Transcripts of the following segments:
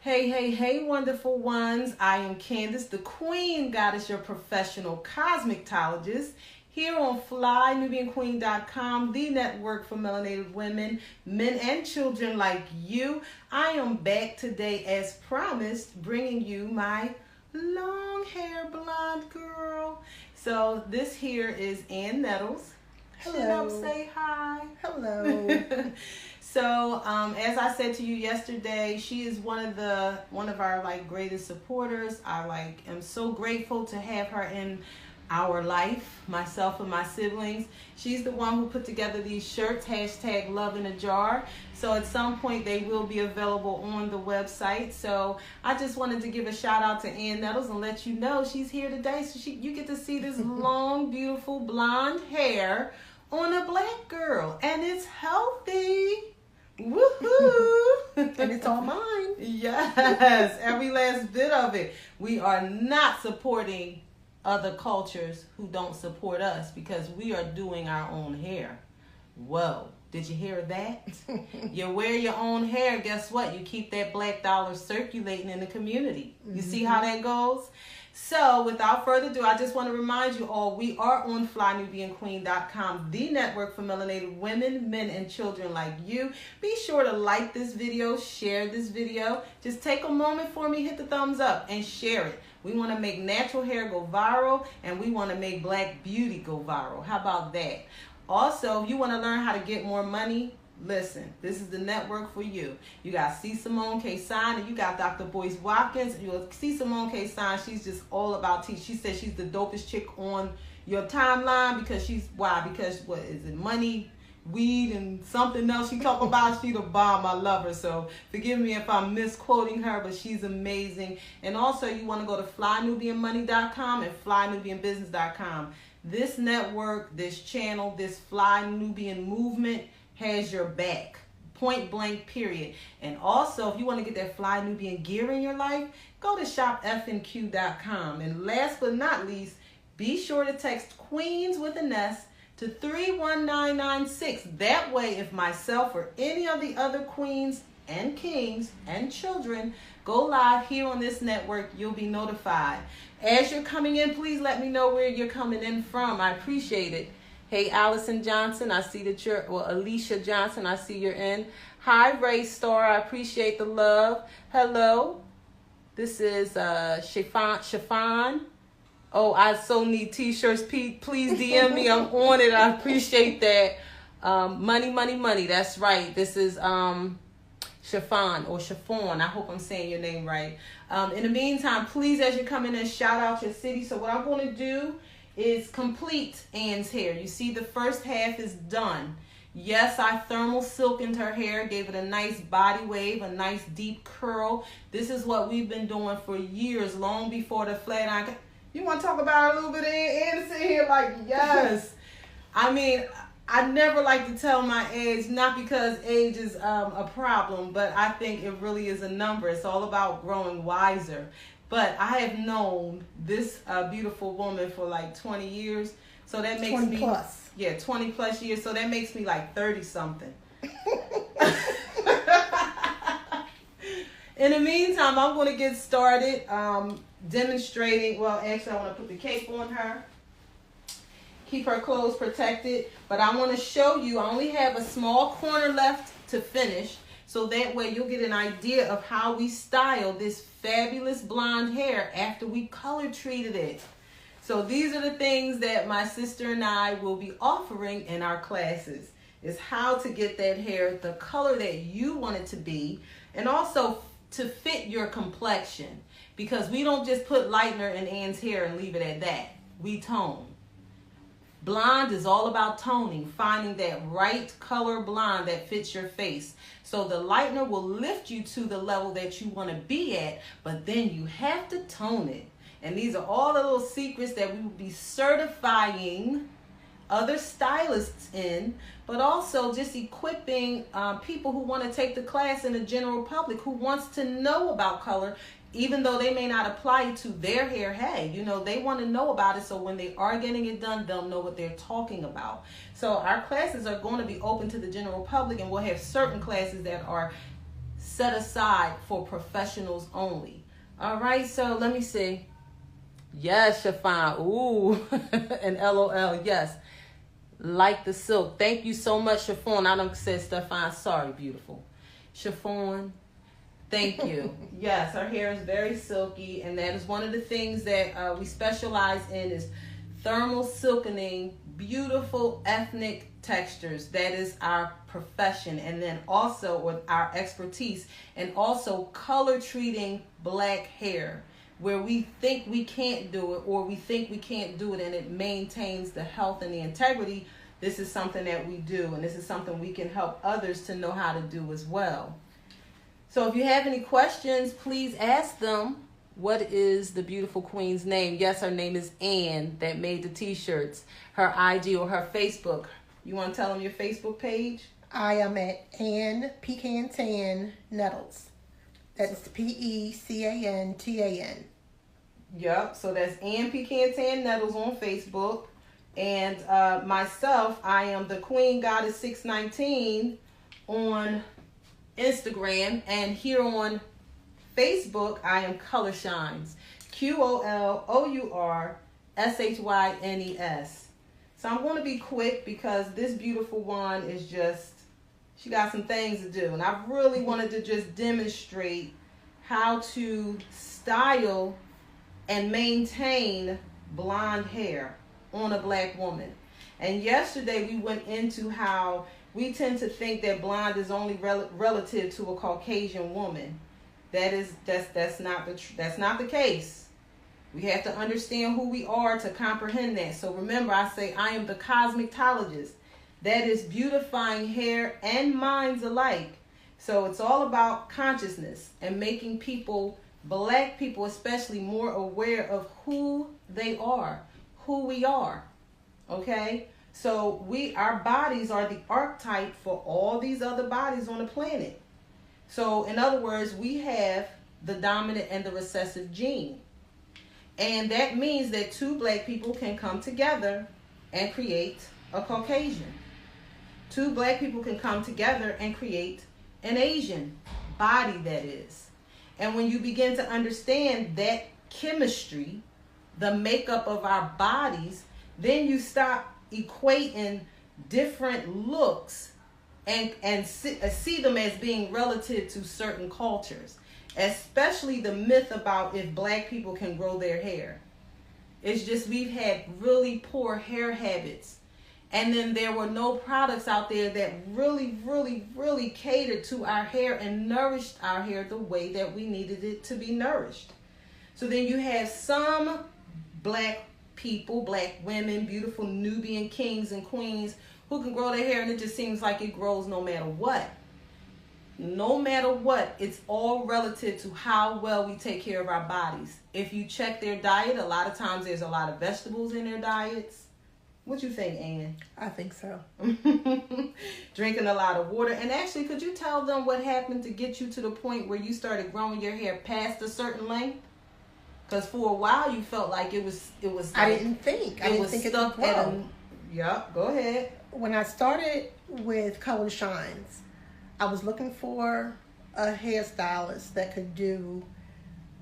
Hey, hey, hey, wonderful ones. I am Candace, the Queen Goddess, your professional cosmetologist, here on FlyNubianQueen.com, the network for melanated women, men, and children like you. I am back today, as promised, bringing you my long hair blonde girl. So this here is Ann Nettles. Hello. Shut up, say hi. Hello. So, as I said to you yesterday, she is one of our greatest supporters. I am so grateful to have her in our life, myself and my siblings. She's the one who put together these shirts, hashtag love in a jar. So at some point they will be available on the website. So I just wanted to give a shout out to Ann Nettles and let you know she's here today. So you get to see this long, beautiful blonde hair on a black girl, and it's healthy. Woohoo! And it's all mine. Yes, every last bit of it. We are not supporting other cultures who don't support us because we are doing our own hair. Whoa, did you hear that? You wear your own hair, guess what? You keep that black dollar circulating in the community. You see how that goes? So, without further ado, I just want to remind you all, we are on FlyNubianQueen.com, the network for melanated women, men, and children like you. Be sure to like this video, share this video. Just take a moment for me, hit the thumbs up, and share it. We want to make natural hair go viral, and we want to make black beauty go viral. How about that? Also, if you want to learn how to get more money, listen, this is the network for you. You got C. Simone K. Sign, and you got Dr. Boyce Watkins. You'll see Simone K. Sign. She's just all about teach. She says she's the dopest chick on your timeline because because what is it? Money, weed, and something else she talk about. She the bomb. I love her. So forgive me if I'm misquoting her, but she's amazing. And also, you want to go to FlyNubianMoney.com and FlyNubianBusiness.com. This network, this channel, this Fly Nubian movement has your back, point blank, period. And also, if you want to get that Fly Nubian gear in your life, go to shopfnq.com. And last but not least, be sure to text Queens with an S to 31996. That way, if myself or any of the other queens and kings and children go live here on this network, you'll be notified. As you're coming in, please let me know where you're coming in from. I appreciate it. Hey, Allison Johnson, I see that Alicia Johnson, I see you're in. Hi, Ray Star, I appreciate the love. Hello, this is Chiffon. Oh, I so need t-shirts. Please DM me, I'm on it, I appreciate that. Money, that's right. This is Chiffon or Chiffon, I hope I'm saying your name right. In the meantime, please, as you're coming in, shout out your city. So what I'm going to do is complete Ann's hair. You see the first half is done. Yes, I thermal silkened her hair, gave it a nice body wave, a nice deep curl. This is what we've been doing for years, long before the flat iron. You want to talk about it a little bit, Ann? Sit here like, yes. I mean, I never like to tell my age, not because age is a problem, but I think it really is a number. It's all about growing wiser. But I have known this beautiful woman for like 20 years. So that makes 20 me... plus. Yeah, 20 plus years. So that makes me like 30 something. In the meantime, I'm going to get started demonstrating. Well, actually, I want to put the cape on her. Keep her clothes protected. But I want to show you, I only have a small corner left to finish. So that way you'll get an idea of how we style this fabulous blonde hair after we color treated it. So these are the things that my sister and I will be offering in our classes. Is how to get that hair the color that you want it to be, and also to fit your complexion. Because we don't just put lightener in Ann's hair and leave it at that. We tone. Blonde is all about toning, finding that right color blonde that fits your face. So the lightener will lift you to the level that you want to be at, but then you have to tone it. And these are all the little secrets that we will be certifying other stylists in, but also just equipping people who want to take the class in the general public who wants to know about color, even though they may not apply it to their hair. Hey, you know, they want to know about it, so when they are getting it done, they'll know what they're talking about. So our classes are going to be open to the general public, and we'll have certain classes that are set aside for professionals only. All right, so let me see. Yes, chiffon. Ooh, and LOL. Yes, like the silk. Thank you so much, chiffon. I don't say Stefan. Sorry, beautiful. Chiffon. Thank you. Yes, her hair is very silky, and that is one of the things that we specialize in is thermal silkening, beautiful ethnic textures. That is our profession, and then also with our expertise, and also color treating black hair where we think we can't do it, or we think we can't do it and it maintains the health and the integrity. This is something that we do, and this is something we can help others to know how to do as well. So if you have any questions, please ask them. What is the beautiful queen's name? Yes, her name is Ann that made the t-shirts. Her IG or her Facebook. You want to tell them your Facebook page? I am at Ann Pecan Tan Nettles. That's PECANTAN. Yep, so that's Ann Pecan Tan Nettles on Facebook. And myself, I am the Queen Goddess 619 on Instagram, and here on Facebook I am Color Shines, QOLOURSHYNES. So I'm going to be quick because this beautiful one is just, she got some things to do, and I really wanted to just demonstrate how to style and maintain blonde hair on a black woman. And yesterday we went into how we tend to think that blonde is only relative to a Caucasian woman. That's not the case. We have to understand who we are to comprehend that. So remember, I say I am the cosmetologist. That is beautifying hair and minds alike. So it's all about consciousness and making people, black people especially, more aware of who they are, who we are. Okay? So our bodies are the archetype for all these other bodies on the planet. So in other words, we have the dominant and the recessive gene. And that means that two black people can come together and create a Caucasian. Two black people can come together and create an Asian body, that is. And when you begin to understand that chemistry, the makeup of our bodies, then you stop equating different looks and see them as being relative to certain cultures, especially the myth about if black people can grow their hair. It's just we've had really poor hair habits, and then there were no products out there that really catered to our hair and nourished our hair the way that we needed it to be nourished. So then you have some black people, black women, beautiful Nubian kings and queens who can grow their hair, and it just seems like it grows no matter what. No matter what, it's all relative to how well we take care of our bodies. If you check their diet, a lot of times there's a lot of vegetables in their diets. What you think, Ann? I think so. Drinking a lot of water. And actually, could you tell them what happened to get you to the point where you started growing your hair past a certain length? Because for a while you felt like it was. Like, I didn't think it was stuck at a. Yep. Go ahead. When I started with Color Shines, I was looking for a hairstylist that could do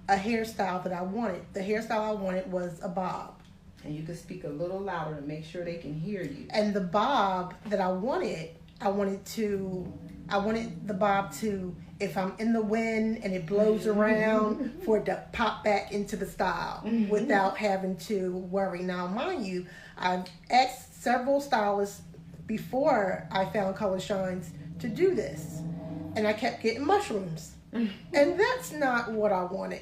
a hairstyle that I wanted. The hairstyle I wanted was a bob. And you could speak a little louder to make sure they can hear you. And the bob that I wanted the bob to, if I'm in the wind and it blows around, for it to pop back into the style without having to worry. Now, mind you, I've asked several stylists before I found Color Shines to do this, and I kept getting mushrooms, and that's not what I wanted.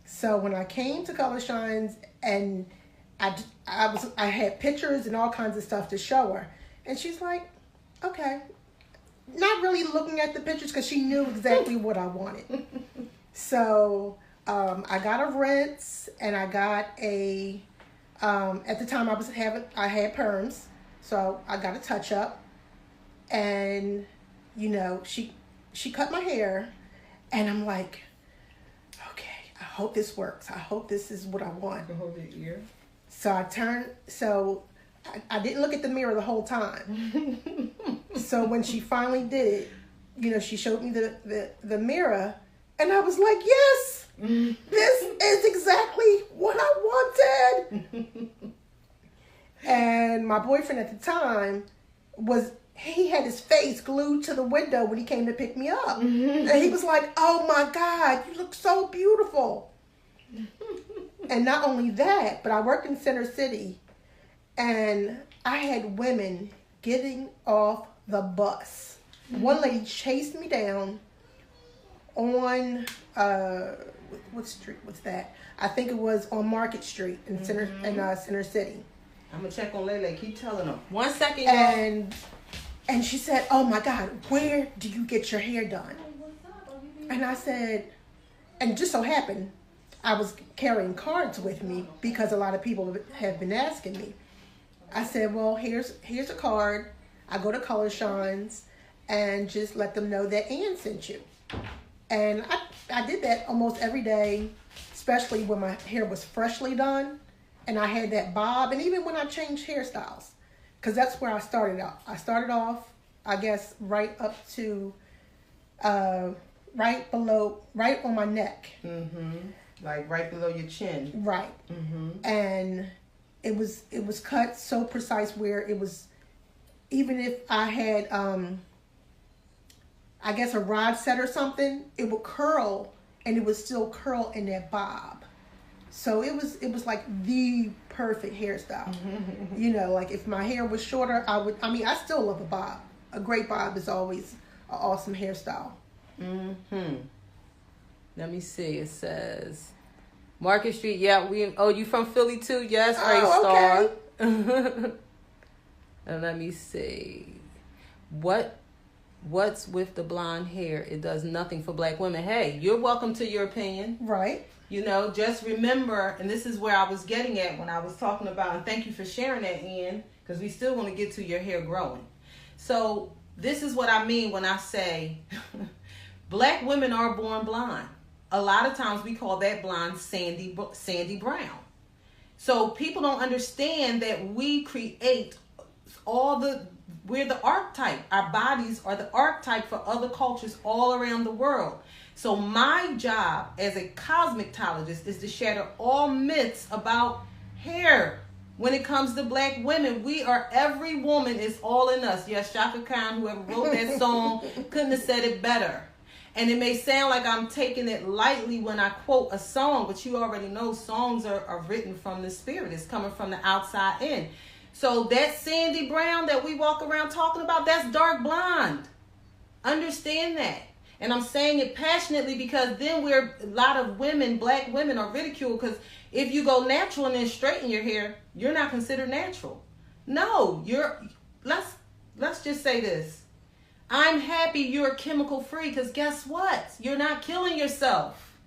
So when I came to Color Shines, and I had pictures and all kinds of stuff to show her, and she's like, okay. Not really looking at the pictures because she knew exactly what I wanted. So I got a rinse, and I got a at the time I had perms, so I got a touch up, and she cut my hair, and I'm like, okay, I hope this works. I hope this is what I want. To hold your ear. So I didn't look at the mirror the whole time. So when she finally did it, she showed me the mirror, and I was like, yes, this is exactly what I wanted. And my boyfriend at the time he had his face glued to the window when he came to pick me up. And he was like, oh my God, you look so beautiful. And not only that, but I worked in Center City, and I had women getting off the bus. One lady chased me down on, what street was that? I think it was on Market Street in Center City. I'm going to check on Lele. Keep telling them. 1 second, y'all. And she said, oh my God, where do you get your hair done? And I said, and just so happened, I was carrying cards with me because a lot of people have been asking me. I said, well, here's a card. I go to Color Shines and just let them know that Ann sent you. And I did that almost every day, especially when my hair was freshly done and I had that bob, and even when I changed hairstyles, because that's where I started out. I started off, I guess, right up to, right on my neck. Mm-hmm. Like right below your chin. Right. Mm-hmm. And it was cut so precise where it was, even if I had, I guess a rod set or something, it would curl, and it would still curl in that bob. So it was like the perfect hairstyle. Like if my hair was shorter, I still love a bob. A great bob is always an awesome hairstyle. Mm-hmm. Let me see. It says Market Street. Yeah, you from Philly too? Yes, Star. Okay. And let me see. What's with the blonde hair? It does nothing for black women. Hey, you're welcome to your opinion. Right. Just remember, and this is where I was getting at when I was talking about, and thank you for sharing that, Ian, because we still want to get to your hair growing. So this is what I mean when I say black women are born blonde. A lot of times we call that blonde sandy brown. So people don't understand that we create we're the archetype. Our bodies are the archetype for other cultures all around the world. So my job as a cosmetologist is to shatter all myths about hair. When it comes to black women, every woman is all in us. Yes, Shaka Khan, whoever wrote that song, couldn't have said it better. And it may sound like I'm taking it lightly when I quote a song, but you already know songs are written from the spirit. It's coming from the outside in. So that sandy brown that we walk around talking about, that's dark blonde. Understand that. And I'm saying it passionately because then a lot of women, black women, are ridiculed because if you go natural and then straighten your hair, you're not considered natural. No, let's just say this. I'm happy you're chemical free because guess what? You're not killing yourself.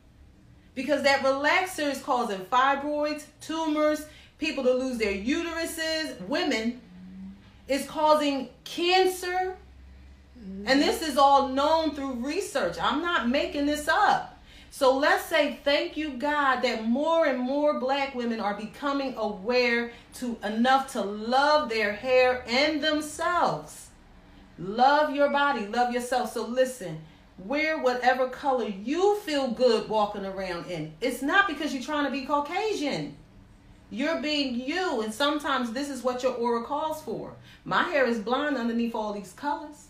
Because that relaxer is causing fibroids, tumors, people to lose their uteruses, women. It's causing cancer. And this is all known through research. I'm not making this up. So let's say thank you, God, that more and more black women are becoming aware enough to love their hair and themselves. Love your body, love yourself. So listen, wear whatever color you feel good walking around in. It's not because you're trying to be Caucasian. You're being you, and sometimes this is what your aura calls for. My hair is blonde underneath all these colors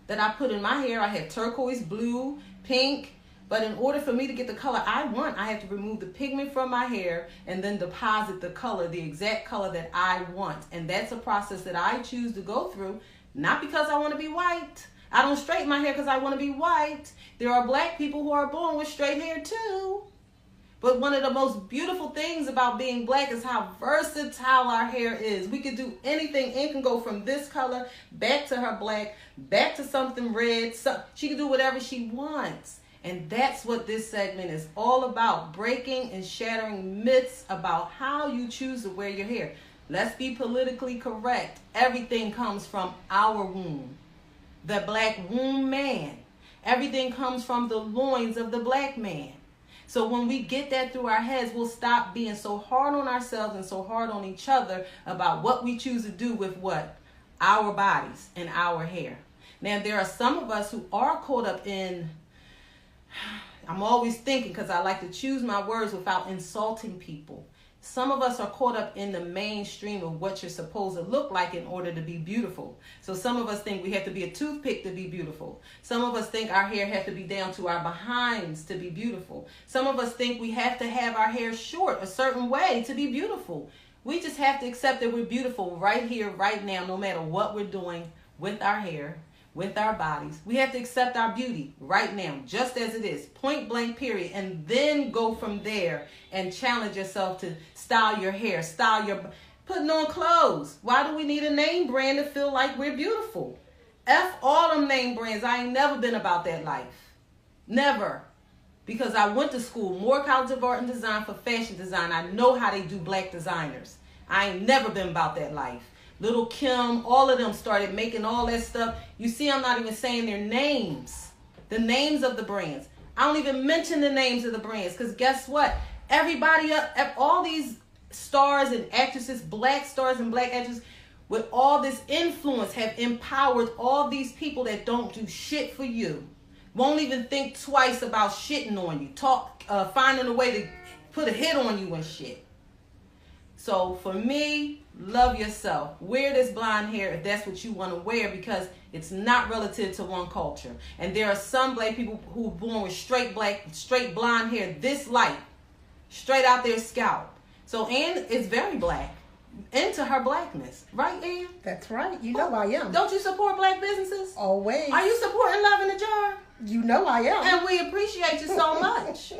that I put in my hair. I have turquoise, blue, pink. But in order for me to get the color I want, I have to remove the pigment from my hair and then deposit the color, the exact color that I want. And that's a process that I choose to go through, not because I want to be white. I don't straighten my hair because I want to be white. There are black people who are born with straight hair too. But one of the most beautiful things about being black is how versatile our hair is. We can do anything. It can go from this color back to her black, back to something red. She can do whatever she wants. And that's what this segment is all about, breaking and shattering myths about how you choose to wear your hair. Let's be politically correct. Everything comes from our womb, the black womb man. Everything comes from the loins of the black man. So when we get that through our heads, we'll stop being so hard on ourselves and so hard on each other about what we choose to do with what? Our bodies and our hair. Now, there are some of us who are caught up in, I'm always thinking because I like to choose my words without insulting people. Some of us are caught up in the mainstream of what you're supposed to look like in order to be beautiful. So some of us think we have to be a toothpick to be beautiful. Some of us think our hair has to be down to our behinds to be beautiful. Some of us think we have to have our hair short a certain way to be beautiful. We just have to accept that we're beautiful right here, right now, no matter what we're doing with our hair, with our bodies. We have to accept our beauty right now, just as it is, point blank, period, and then go from there and challenge yourself to style your hair, putting on clothes. Why do we need a name brand to feel like we're beautiful? F all them name brands. I ain't never been about that life. Never. Because I went to school, Moore College of Art and Design, for fashion design. I know how they do black designers. I ain't never been about that life. Little Kim, all of them started making all that stuff. You see, I'm not even saying their names. The names of the brands. I don't even mention the names of the brands, because guess what? Everybody, all these stars and actresses, black stars and black actresses, with all this influence, have empowered all these people that don't do shit for you. Won't even think twice about shitting on you. Finding a way to put a hit on you and shit. So for me, love yourself. Wear this blonde hair if that's what you want to wear, because it's not relative to one culture. And there are some black people who are born with straight blonde hair this light, straight out their scalp. So Ann is very black, into her blackness. Right, Ann? That's right. You know I am. Don't you support black businesses? Always. Are you supporting Love in a Jar? You know I am. And we appreciate you so much.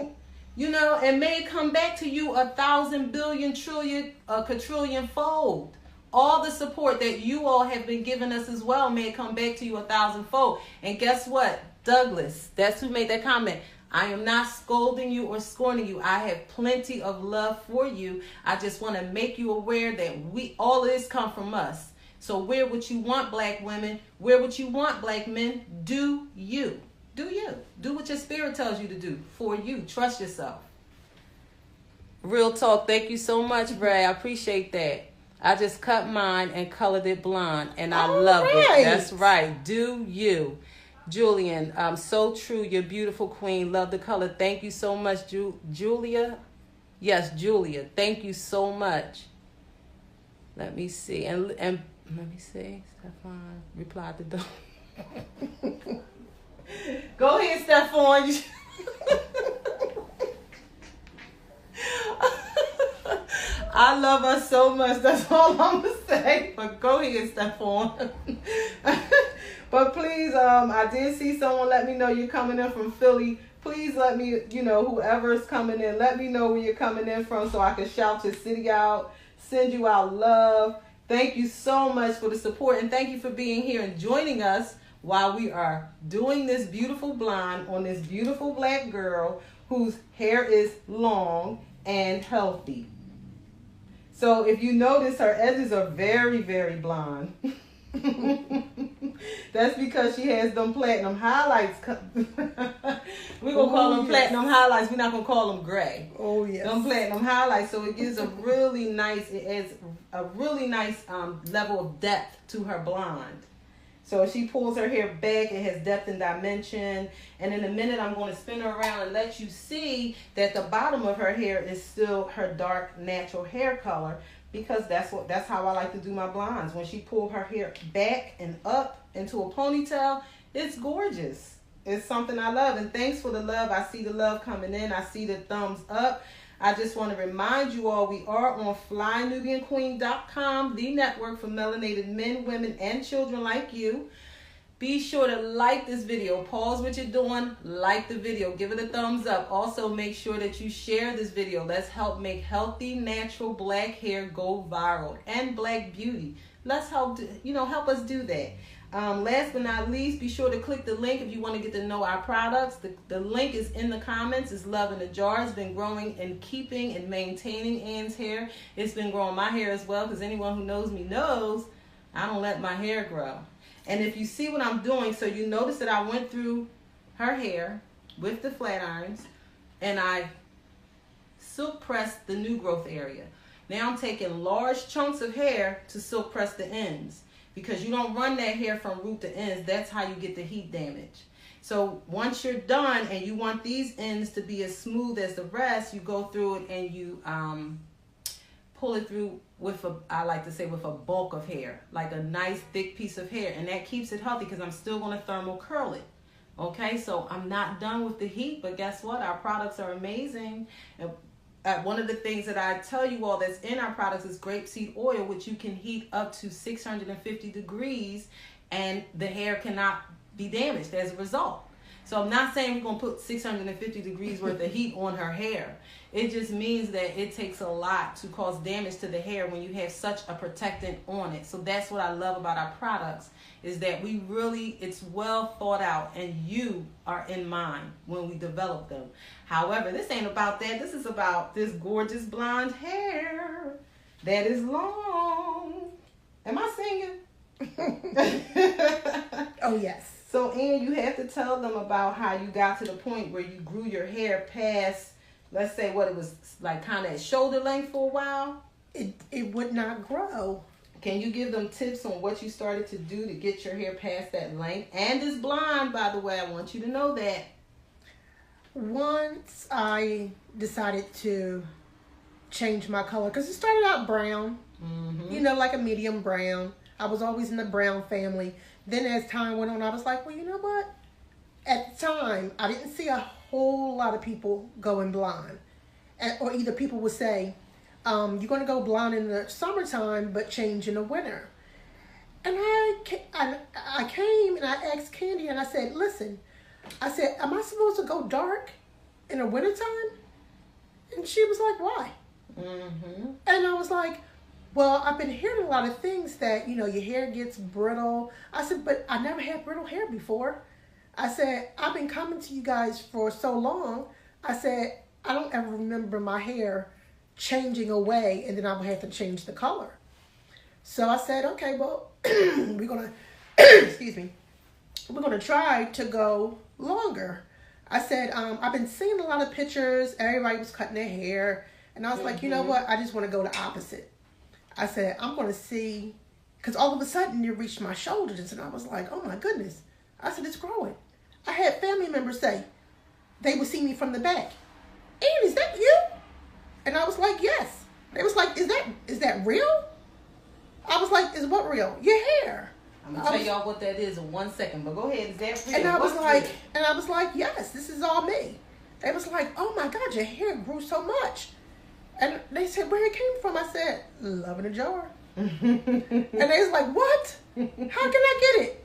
You know, and may it come back to you 1,000 billion trillion quadrillion fold. All the support that you all have been giving us as well, may it come back to you 1,000 fold. And guess what? Douglas, that's who made that comment. I am not scolding you or scorning you. I have plenty of love for you. I just want to make you aware that all of this come from us. So wear what you want, black women. Wear what you want, black men. Do you. Do you. Do what your spirit tells you to do for you. Trust yourself. Real talk. Thank you so much, Bray. I appreciate that. I just cut mine and colored it blonde, and I love it. That's right. Do you. Julian, so true. You're beautiful, queen. Love the color. Thank you so much, Julia. Yes, Julia. Thank you so much. Let me see. And let me see. Stefan replied to them. Go ahead, Stefan. I love her so much. That's all I'm going to say. But go ahead, Stefan. But please, I did see someone let me know you're coming in from Philly. Please let me, whoever is coming in, let me know where you're coming in from so I can shout your city out, send you out love. Thank you so much for the support, and thank you for being here and joining us while we are doing this beautiful blonde on this beautiful black girl whose hair is long and healthy. So if you notice, her edges are very, very blonde. That's because she has them platinum highlights. We're going to call them platinum highlights. We're not going to call them gray. Oh, yes. Them platinum highlights. So it gives it adds a really nice level of depth to her blonde. So she pulls her hair back, it has depth and dimension. And in a minute, I'm going to spin her around and let you see that the bottom of her hair is still her dark, natural hair color, because that's how I like to do my blondes. When she pulled her hair back and up into a ponytail, it's gorgeous. It's something I love. And thanks for the love. I see the love coming in. I see the thumbs up. I just want to remind you all, we are on FlyNubianQueen.com, the network for melanated men, women, and children like you. Be sure to like this video. Pause what you're doing. Like the video. Give it a thumbs up. Also, make sure that you share this video. Let's help make healthy, natural black hair go viral. And black beauty. Let's help us do that. Last but not least, be sure to click the link if you want to get to know our products. The link is in the comments. It's Love in a Jar. It's been growing and keeping and maintaining Ann's hair. It's been growing my hair as well, because anyone who knows me knows I don't let my hair grow. And if you see what I'm doing, so you notice that I went through her hair with the flat irons and I silk pressed the new growth area. Now I'm taking large chunks of hair to silk press the ends, because you don't run that hair from root to ends. That's how you get the heat damage. So once you're done and you want these ends to be as smooth as the rest, you go through it and you pull it through with I like to say with a bulk of hair, like a nice thick piece of hair, and that keeps it healthy because I'm still going to thermal curl it. Okay, so I'm not done with the heat, but guess what? Our products are amazing. And one of the things that I tell you all that's in our products is grapeseed oil, which you can heat up to 650 degrees, and the hair cannot be damaged as a result. So I'm not saying we're going to put 650 degrees worth of heat on her hair. It just means that it takes a lot to cause damage to the hair when you have such a protectant on it. So that's what I love about our products, is that we really, it's well thought out and you are in mind when we develop them. However, this ain't about that. This is about this gorgeous blonde hair that is long. Am I singing? Oh, yes. So, Ann, you have to tell them about how you got to the point where you grew your hair past, let's say, what it was like kind of at shoulder length for a while. It would not grow. Can you give them tips on what you started to do to get your hair past that length? And it's blonde, by the way. I want you to know that. Once I decided to change my color, because it started out brown, you know, like a medium brown. I was always in the brown family. Then as time went on, I was like, well, you know what? At the time, I didn't see a whole lot of people going blonde. Or either people would say, you're going to go blonde in the summertime, but change in the winter. And I came and I asked Candy, and I said, listen, I said, am I supposed to go dark in the wintertime? And she was like, why? And I was like, well, I've been hearing a lot of things that, you know, your hair gets brittle. I said, but I never had brittle hair before. I said, I've been coming to you guys for so long. I said, I don't ever remember my hair changing away and then I would have to change the color. So I said, okay, well, we're going to, excuse me, we're going to try to go longer. I said, I've been seeing a lot of pictures. Everybody was cutting their hair. And I was like, you know what? I just want to go the opposite. I said, I'm going to see, because all of a sudden it reached my shoulders. And I was like, oh my goodness. I said, it's growing. I had family members say, they would see me from the back. Ann, is that you? And I was like, yes. They was like, is that real? I was like, is what real? Your hair. I'm going to tell y'all what that is in 1 second, but go ahead. Is that real? And I was like, yes, this is all me. They was like, oh my God, your hair grew so much. And they said, where it came from? I said, love in a jar. And they was like, what? How can I get it?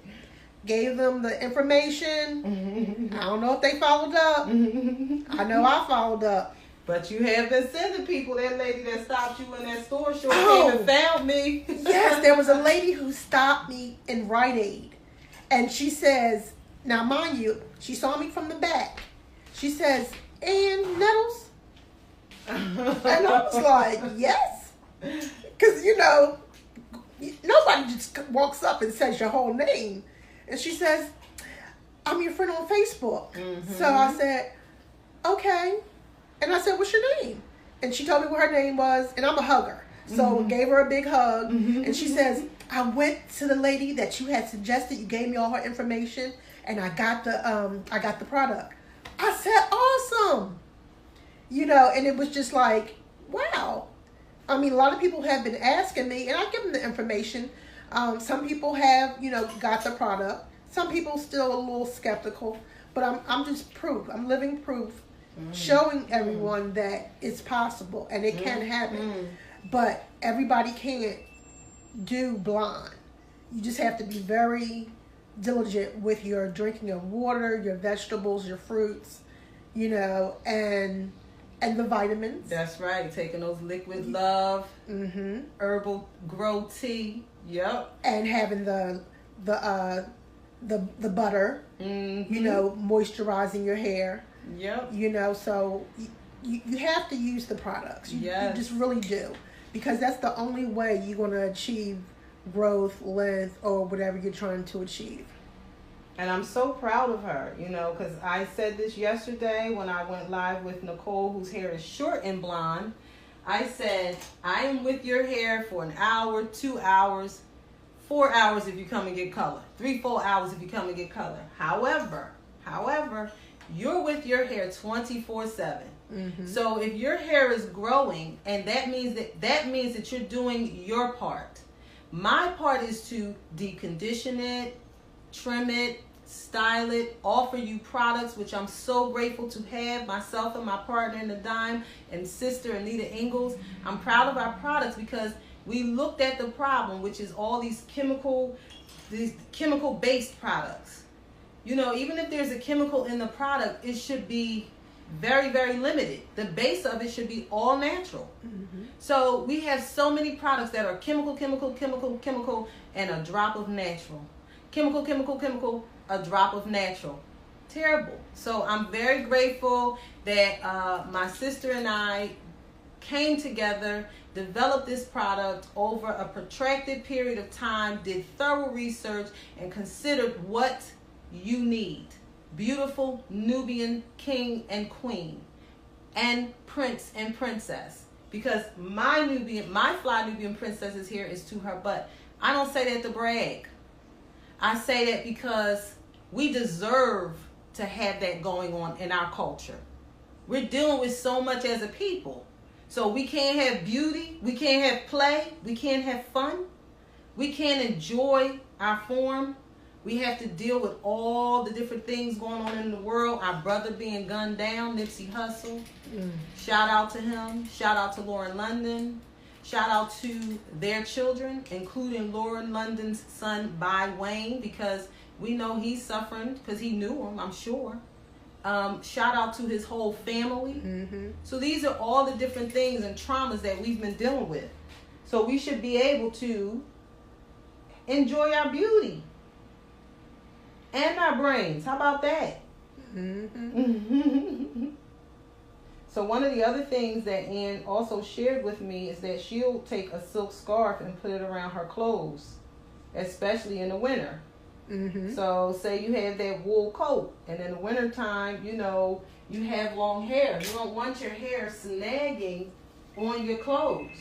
Gave them the information. I don't know if they followed up. I know I followed up. But you have been sending people. That lady that stopped you in that store sure came and found me. Yes, there was a lady who stopped me in Rite Aid. And she says, now mind you, she saw me from the back. She says, Ann Nettles? And I was like, yes. Because, you know, nobody just walks up and says your whole name. And she says, I'm your friend on Facebook. So I said, okay. And I said, what's your name? And she told me what her name was, and I'm a hugger. So gave her a big hug. And she says, I went to the lady that you had suggested. You gave me all her information, and I got the product. I said, awesome. You know, and it was just like, wow. I mean, a lot of people have been asking me, and I give them the information. Some people have, you know, got the product. Some people still a little skeptical, but I'm just proof. I'm living proof, showing everyone that it's possible and it can happen. But everybody can't do blonde. You just have to be very diligent with your drinking of water, your vegetables, your fruits, you know, and the vitamins. That's right. Taking those liquid love, herbal grow tea. Yep. And having the butter, you know, moisturizing your hair. Yep. You know, so you have to use the products. You just really do. Because that's the only way you're going to achieve growth, length, or whatever you're trying to achieve. And I'm so proud of her, you know, because I said this yesterday when I went live with Nicole, whose hair is short and blonde. I said, I am with your hair for an hour, 2 hours, 4 hours if you come and get color. 3-4 hours if you come and get color. However, you're with your hair 24/7. Mm-hmm. So if your hair is growing, and that means that you're doing your part. My part is to decondition it, trim it, style it, offer you products, which I'm so grateful to have, myself and my partner in the Dime and sister Anita Ingalls. I'm proud of our products because we looked at the problem, which is all these chemical-based products. You know, even if there's a chemical in the product, it should be very, very limited. The base of it should be all natural. Mm-hmm. So we have so many products that are chemical, and a drop of natural. Chemical, a drop of natural. Terrible. So I'm very grateful that my sister and I came together, developed this product over a protracted period of time, did thorough research, and considered what you need. Beautiful Nubian king and queen, and prince and princess. Because my Fly Nubian princess's hair is to her butt. I don't say that to brag. I say that because we deserve to have that going on in our culture. We're dealing with so much as a people. So we can't have beauty, we can't have play, we can't have fun, we can't enjoy our form. We have to deal with all the different things going on in the world. Our brother being gunned down, Nipsey Hussle. Shout out to him. Shout out to Lauren London. Shout out to their children, including Lauren London's son, By Wayne, because we know he's suffering because he knew him, I'm sure. Shout out to his whole family. Mm-hmm. So these are all the different things and traumas that we've been dealing with. So we should be able to enjoy our beauty. And our brains. How about that? Mm-hmm. So one of the other things that Ann also shared with me is that she'll take a silk scarf and put it around her clothes, especially in the winter. Mm-hmm. So say you have that wool coat, and in the wintertime, you know, you have long hair. You don't want your hair snagging on your clothes.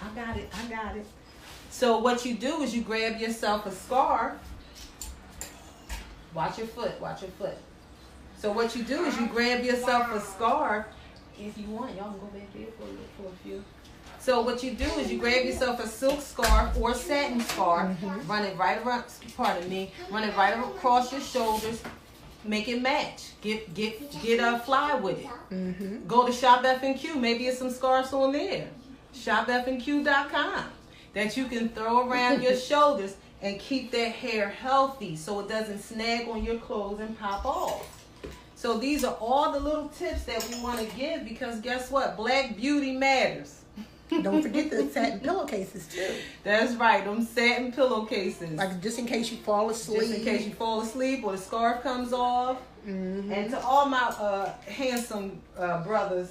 I got it. So what you do is you grab yourself a scarf. Watch your foot. So what you do is you grab yourself a scarf. If you want, y'all can go back there for a few. So what you do is you grab yourself a silk scarf or a satin scarf, mm-hmm. Run it right across your shoulders. Make it match. Get a fly with it. Mm-hmm. Go to Shop F&Q. Maybe it's some scarves on there. ShopFNQ.com that you can throw around your shoulders and keep that hair healthy so it doesn't snag on your clothes and pop off. So these are all the little tips that we want to give because guess what? Black beauty matters. Don't forget the satin pillowcases too. That's right, them satin pillowcases. Like just in case you fall asleep. Just in case you fall asleep or the scarf comes off. Mm-hmm. And to all my handsome brothers,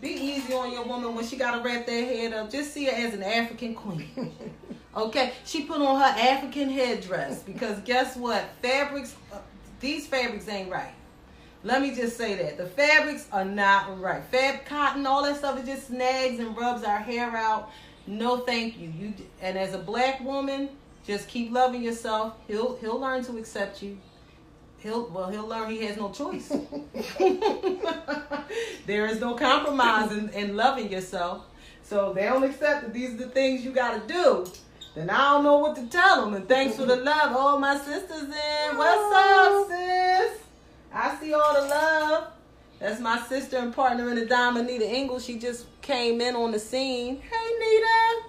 be easy on your woman when she got to wrap their head up. Just see her as an African queen. Okay? She put on her African headdress because guess what? These fabrics ain't right. Let me just say that. The fabrics are not right. Cotton, all that stuff, it just snags and rubs our hair out. No thank you. And as a black woman, just keep loving yourself. He'll learn to accept you. He'll learn he has no choice. There is no compromise in loving yourself. So if they don't accept that these are the things you got to do, then I don't know what to tell them. And thanks for the love. Oh, my sister's in. What's up, sis? I see all the love. That's my sister and partner in the Dime, Anita Ingalls. She just came in on the scene. Hey, Nita.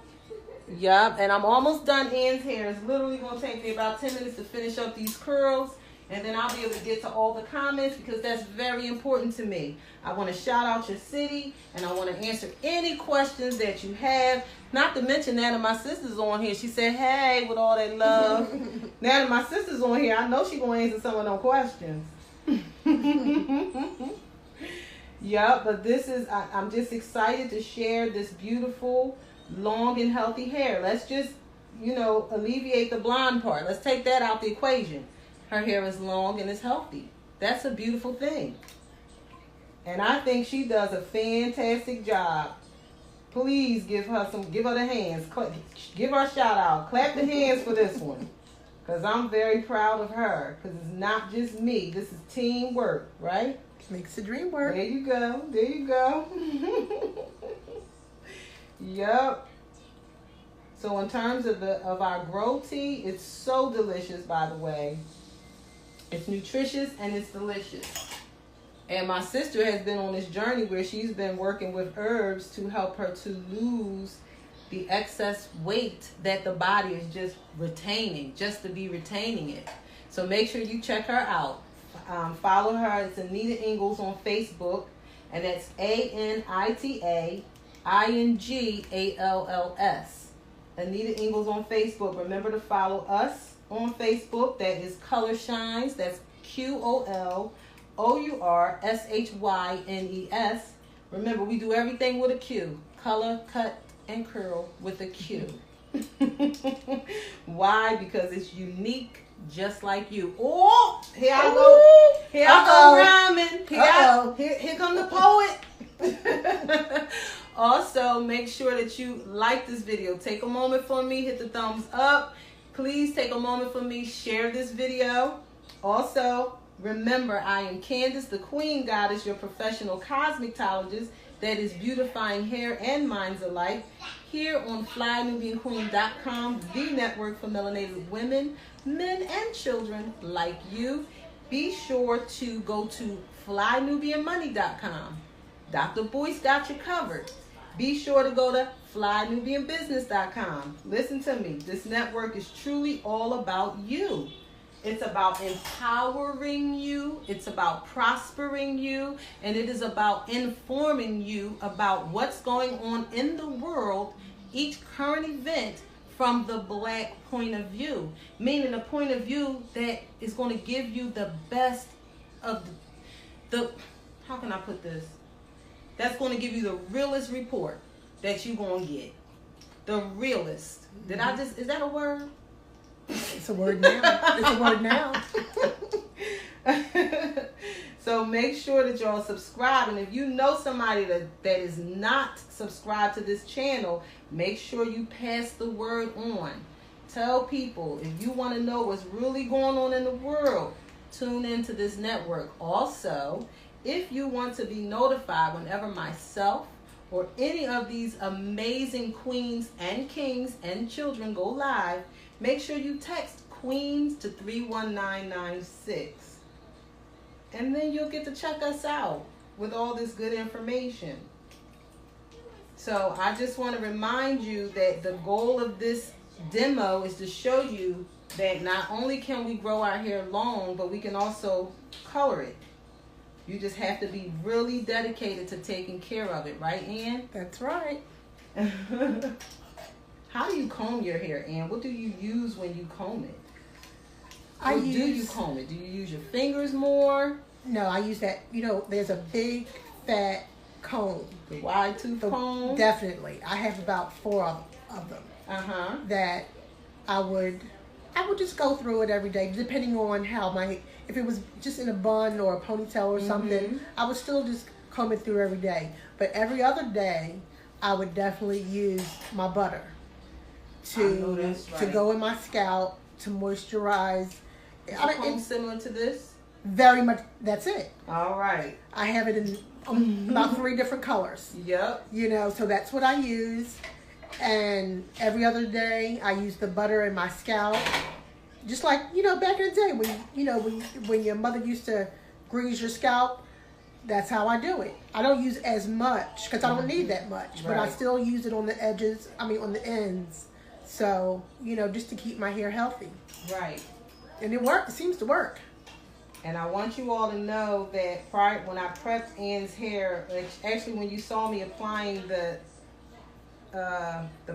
Yup, and I'm almost done Ann's hair. It's literally going to take me about 10 minutes to finish up these curls. And then I'll be able to get to all the comments because that's very important to me. I want to shout out your city and I want to answer any questions that you have. Not to mention now that my sister's on here. She said, hey, with all that love. Now that my sister's on here, I know she's going to answer some of those questions. Yeah, but I'm just excited to share this beautiful, long and healthy hair. Let's just, alleviate the blonde part. Let's take that out the equation. Her hair is long and it's healthy. That's a beautiful thing. And I think she does a fantastic job. Please give her the hands. Give her a shout out. Clap the hands for this one. Because I'm very proud of her. Because it's not just me. This is teamwork, right? Makes the dream work. There you go. There you go. Yep. So in terms of our grow tea, it's so delicious, by the way. It's nutritious and it's delicious. And my sister has been on this journey where she's been working with herbs to help her to lose the excess weight that the body is just retaining, just to be retaining it. So make sure you check her out. Follow her. It's Anita Ingalls on Facebook, and that's ANITAINGALLS. Anita Ingalls on Facebook. Remember to follow us on Facebook. That is Color Shines. That's QOLOURSHYNES. Remember, we do everything with a Q. Color, cut, and curl with a Q. Why? Because it's unique, just like you. Oh, here I go. Here I go rhyming. Here come the poet. Also, make sure that you like this video. Take a moment for me. Hit the thumbs up. Please take a moment for me. Share this video. Also, remember, I am Candace, the Queen Goddess, your professional cosmetologist that is beautifying hair and minds alike, here on FlyNubianQueen.com, the network for melanated women, men, and children like you. Be sure to go to FlyNubianMoney.com. Dr. Boyce got you covered. Be sure to go to FlyNubianBusiness.com. Listen to me. This network is truly all about you. It's about empowering you. It's about prospering you. And it is about informing you about what's going on in the world, each current event, from the Black point of view. Meaning a point of view that is going to give you the best of the how can I put this? That's going to give you the realest report that you're going to get. The realest. Is that a word? It's a word now. It's a word now. So make sure that y'all subscribe. And if you know somebody that is not subscribed to this channel, make sure you pass the word on. Tell people, if you want to know what's really going on in the world, tune into this network. Also, if you want to be notified whenever myself or any of these amazing queens and kings and children go live, make sure you text Queens to 31996. And then you'll get to check us out with all this good information. So I just want to remind you that the goal of this demo is to show you that not only can we grow our hair long, but we can also color it. You just have to be really dedicated to taking care of it, right, Ann? That's right. How do you comb your hair, Ann? What do you use when you comb it? Do you comb it? Do you use your fingers more? No, I use that. There's a big, fat comb. The wide tooth comb? Definitely. I have about 4 of them. That I would just go through it every day, depending on how if it was just in a bun or a ponytail or something, I would still just comb it through every day. But every other day, I would definitely use my butter to go in my scalp to moisturize. It's similar to this? Very much. That's it. All right. I have it in about 3 different colors. Yep. So that's what I use. And every other day, I use the butter in my scalp. Just like, back in the day when your mother used to grease your scalp, that's how I do it. I don't use as much because I don't need that much, but I still use it on the edges, on the ends. So, just to keep my hair healthy. Right. And it works. It seems to work. And I want you all to know that when I prepped Ann's hair, actually when you saw me applying the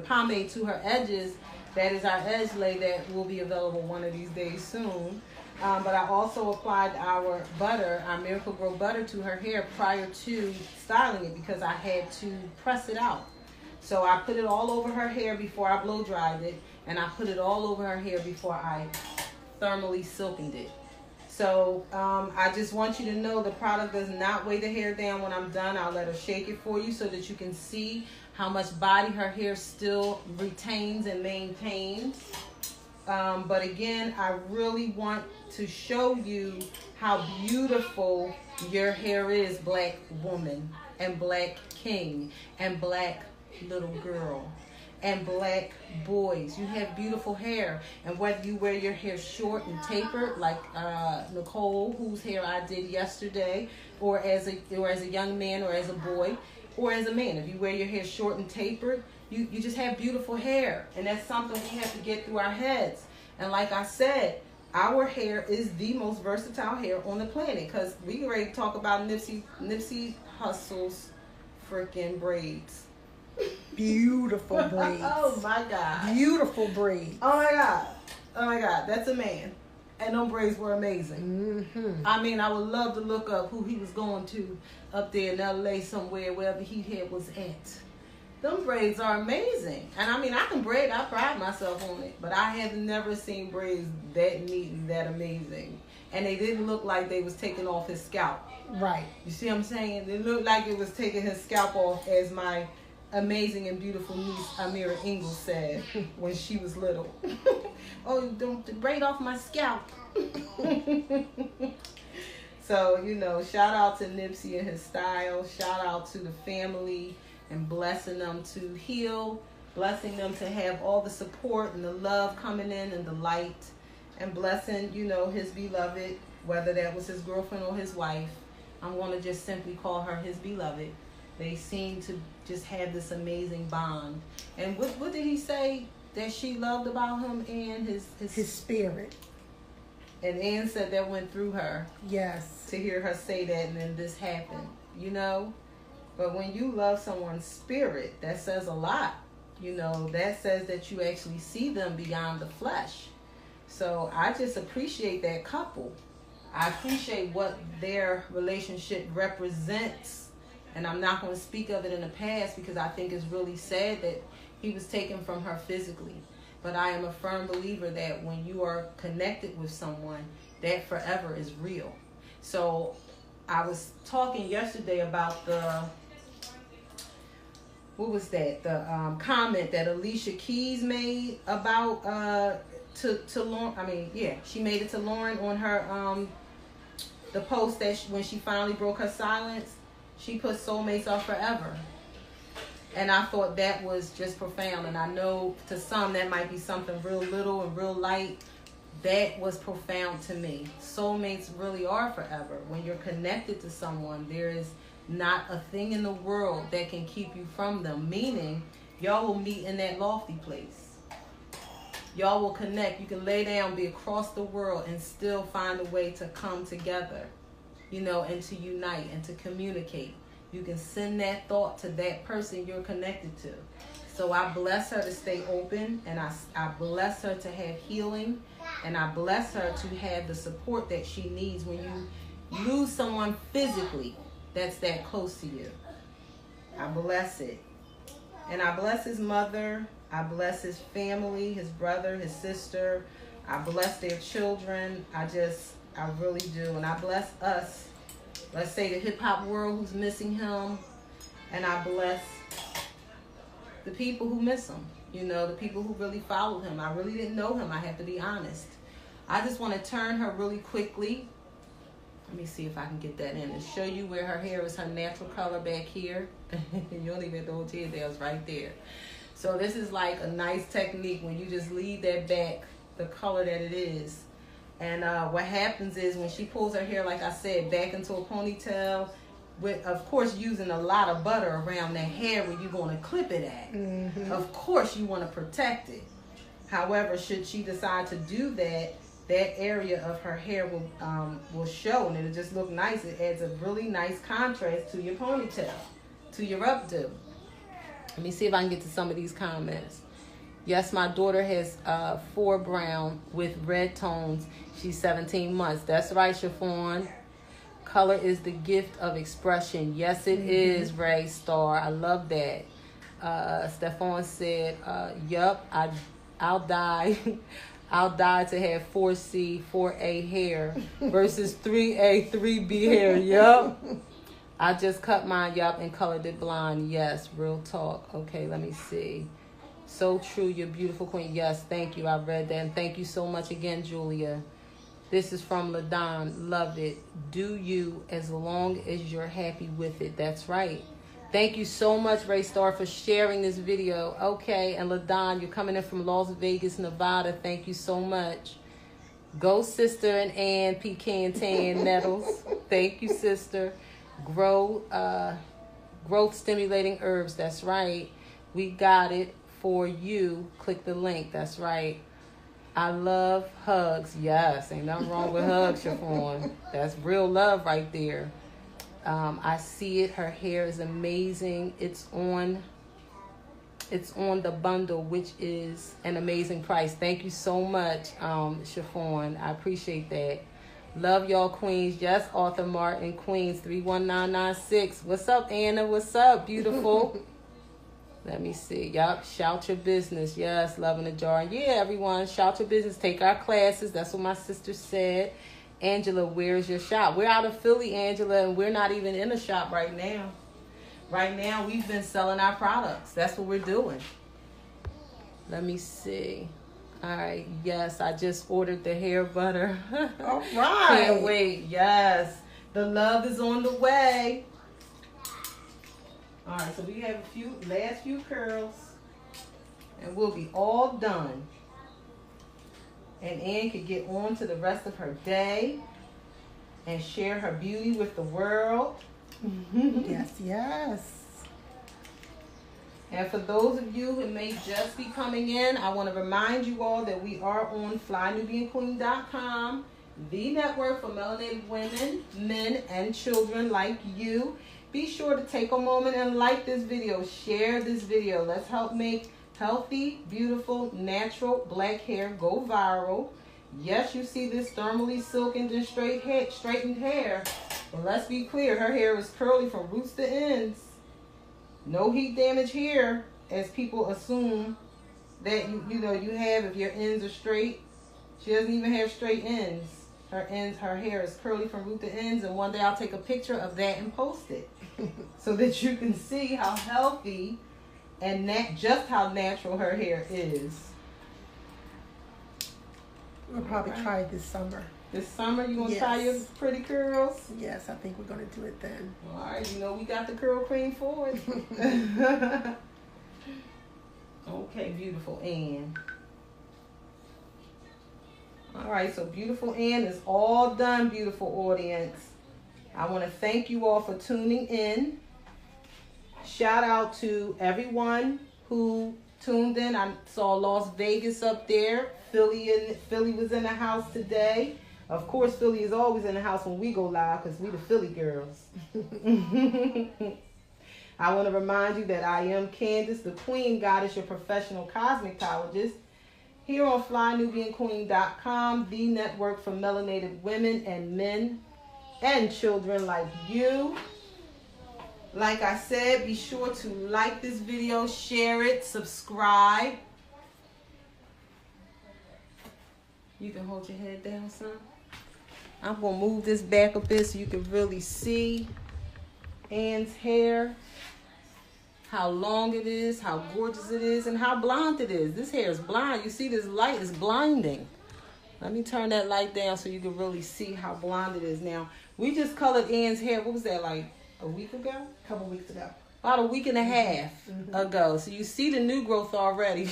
pomade to her edges, that is our edge lay that will be available one of these days soon. But I also applied our butter, our Miracle Grow butter, to her hair prior to styling it because I had to press it out. So I put it all over her hair before I blow dried it, and I put it all over her hair before I thermally silkened it. So I just want you to know the product does not weigh the hair down. When I'm done, I'll let her shake it for you so that you can see how much body her hair still retains and maintains. But again, I really want to show you how beautiful your hair is, black woman and black king and black little girl and black boys. You have beautiful hair, and whether you wear your hair short and tapered like Nicole, whose hair I did yesterday, or as a young man, or as a boy, or as a man, if you wear your hair short and tapered, you just have beautiful hair, and that's something we have to get through our heads. And like I said, our hair is the most versatile hair on the planet, because we already talk about Nipsey Hussle's freaking braids. Beautiful braids. Oh my God. Beautiful braids. Oh my God. Oh my God. That's a man. And them braids were amazing. Mm-hmm. I mean, I would love to look up who he was going to up there in LA somewhere, wherever he had was at. Them braids are amazing. And I mean, I can braid. I pride myself on it. But I have never seen braids that neat and that amazing. And they didn't look like they was taking off his scalp. Right. You see what I'm saying? It looked like it was taking his scalp off, as my amazing and beautiful niece Amira Ingalls said when she was little. Oh, don't braid off my scalp. So, you know, shout out to Nipsey and his style. Shout out to the family, and blessing them to heal, blessing them to have all the support and the love coming in and the light, and blessing, you know, his beloved, whether that was his girlfriend or his wife. I'm going to just simply call her his beloved. They seem to just have this amazing bond. And what did he say that she loved about him? And his spirit. And Ann said that went through her. Yes. To hear her say that, and then this happened, you know? But when you love someone's spirit, that says a lot. You know, that says that you actually see them beyond the flesh. So I just appreciate that couple. I appreciate what their relationship represents. And I'm not going to speak of it in the past, because I think it's really sad that he was taken from her physically. But I am a firm believer that when you are connected with someone, that forever is real. So I was talking yesterday about what was that? The comment that Alicia Keys made about to Lauren. I mean, yeah, she made it to Lauren on her the post that when she finally broke her silence. She put soulmates are forever. And I thought that was just profound. And I know to some that might be something real little and real light. That was profound to me. Soulmates really are forever. When you're connected to someone, there is not a thing in the world that can keep you from them. Meaning, y'all will meet in that lofty place. Y'all will connect. You can lay down, be across the world, and still find a way to come together. You know, and to unite and to communicate. You can send that thought to that person you're connected to. So I bless her to stay open, and I bless her to have healing, and I bless her to have the support that she needs when you lose someone physically that's that close to you. I bless it. And I bless his mother. I bless his family, his brother, his sister. I bless their children. I really do. And I bless us, let's say the hip-hop world who's missing him. And I bless the people who miss him. You know, the people who really followed him. I really didn't know him, I have to be honest. I just want to turn her really quickly. Let me see if I can get that in and show you where her hair is her natural color back here. You don't even have to hold your hair, it's right there. So this is like a nice technique when you just leave that back the color that it is. And what happens is when she pulls her hair, like I said, back into a ponytail, with, of course, using a lot of butter around that hair where you're going to clip it at. Mm-hmm. Of course, you want to protect it. However, should she decide to do that, that area of her hair will show, and it'll just look nice. It adds a really nice contrast to your ponytail, to your updo. Let me see if I can get to some of these comments. Yes, my daughter has 4 brown with red tones. She's 17 months. That's right, Chiffon. Color is the gift of expression. Yes, it is, Ray Star. I love that. Stephon said, yup, I'll dye I'll die to have 4C, 4A hair versus 3A, 3B hair. Yup. I just cut mine, yup, and colored it blonde. Yes, real talk. Okay, let me see. So true, you're beautiful queen. Yes, thank you. I read that. And thank you so much again, Julia. This is from LaDon. Love it. Do you as long as you're happy with it. That's right. Thank you so much, Ray Star, for sharing this video. Okay, and LaDon, you're coming in from Las Vegas, Nevada. Thank you so much. Go, sister, and Ann Pecan Tan Nettles. Thank you, sister. Growth stimulating herbs. That's right. We got it for you. Click the link. That's right. I love hugs. Yes, ain't nothing wrong with hugs, Chiffon. That's real love right there. I see it. Her hair is amazing. It's on the bundle, which is an amazing price. Thank you so much, Chiffon. I appreciate that. Love y'all, queens. Yes, Arthur Martin, Queens 31996. What's up, Anna? What's up, beautiful? Let me see. Yup. Shout your business. Yes. Loving the jar. Yeah, everyone. Shout your business. Take our classes. That's what my sister said. Angela, where's your shop? We're out of Philly, Angela, and we're not even in a shop right now. Right now, we've been selling our products. That's what we're doing. Let me see. All right. Yes, I just ordered the hair butter. All right. Can't wait. Yes. The love is on the way. All right, so we have last few curls, and we'll be all done. And Ann could get on to the rest of her day and share her beauty with the world. Yes, yes. And for those of you who may just be coming in, I want to remind you all that we are on FlyNubianQueen.com, the network for melanated women, men, and children like you. Be sure to take a moment and like this video. Share this video. Let's help make healthy, beautiful, natural black hair go viral. Yes, you see this thermally silkened and straightened hair. But let's be clear, her hair is curly from roots to ends. No heat damage here, as people assume that you have if your ends are straight. She doesn't even have straight ends. Her hair is curly from root to ends, and one day I'll take a picture of that and post it so that you can see how healthy and just how natural her hair is. We'll probably try it this summer. This summer, you gonna try your pretty curls? Yes, I think we're gonna do it then. All right, we got the curl cream for it. Okay, beautiful Ann. All right, so beautiful Ann is all done, beautiful audience. I want to thank you all for tuning in. Shout out to everyone who tuned in. I saw Las Vegas up there. Philly was in the house today. Of course, Philly is always in the house when we go live because we the Philly girls. I want to remind you that I am Candace, the Queen Goddess, your professional cosmetologist, here on FlyNubianQueen.com, the network for melanated women and men and children like you. Like I said, be sure to like this video, share it, subscribe. You can hold your head down, son. I'm going to move this back a bit so you can really see Ann's hair, how long it is, how gorgeous it is, and how blonde it is. This hair is blonde. You see this light is blinding. Let me turn that light down so you can really see how blonde it is. Now, we just colored Ann's hair, what was that, like a week ago? A couple weeks ago. About a week and a half ago. So you see the new growth already.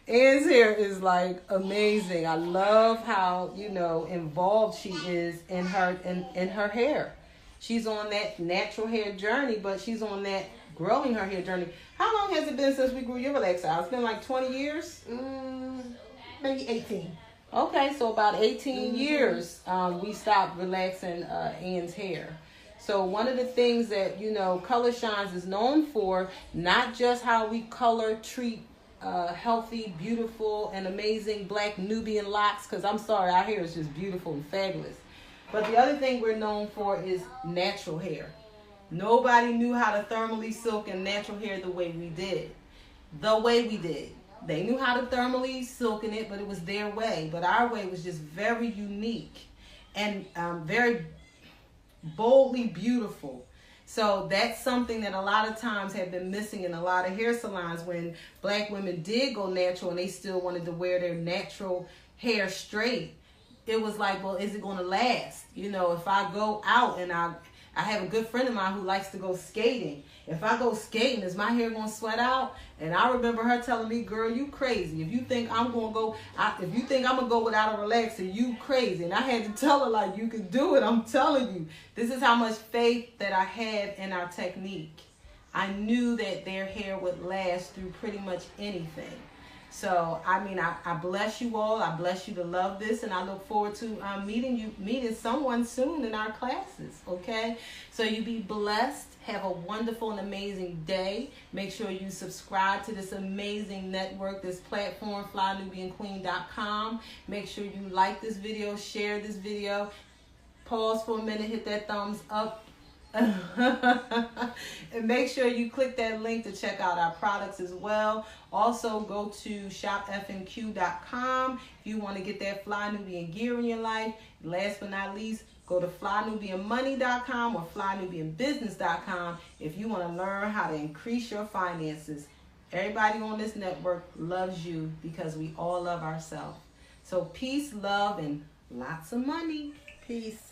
Ann's hair is like amazing. I love how, involved she is in her hair. She's on that natural hair journey, but she's on that growing her hair journey. How long has it been since we grew your relax out? It's been like 20 years? Maybe 18. Okay, so about 18 years we stopped relaxing Ann's hair. So one of the things that, Color Shines is known for, not just how we treat healthy, beautiful, and amazing black Nubian locks, because I'm sorry, our hair is just beautiful and fabulous. But the other thing we're known for is natural hair. Nobody knew how to thermally silk and natural hair the way we did. They knew how to thermally silken it, but it was their way. But our way was just very unique and very boldly beautiful. So that's something that a lot of times have been missing in a lot of hair salons when black women did go natural and they still wanted to wear their natural hair straight. It was like, well, is it going to last? You know, if I go out and I have a good friend of mine who likes to go skating. If I go skating, is my hair going to sweat out? And I remember her telling me, girl, you crazy. If you think I'm going to go without a relaxer, you crazy. And I had to tell her, like, you can do it. I'm telling you. This is how much faith that I had in our technique. I knew that their hair would last through pretty much anything. So, I mean, I bless you all. I bless you to love this. And I look forward to meeting someone soon in our classes, okay? So you be blessed. Have a wonderful and amazing day. Make sure you subscribe to this amazing network, this platform, FlyNubianQueen.com. Make sure you like this video, share this video. Pause for a minute, hit that thumbs up. And make sure you click that link to check out our products as well. Also, go to shopfnq.com if you want to get that Fly Nubian gear in your life. Last but not least, go to flynubianmoney.com or flynubianbusiness.com if you want to learn how to increase your finances. Everybody on this network loves you because we all love ourselves. So peace, love, and lots of money. Peace.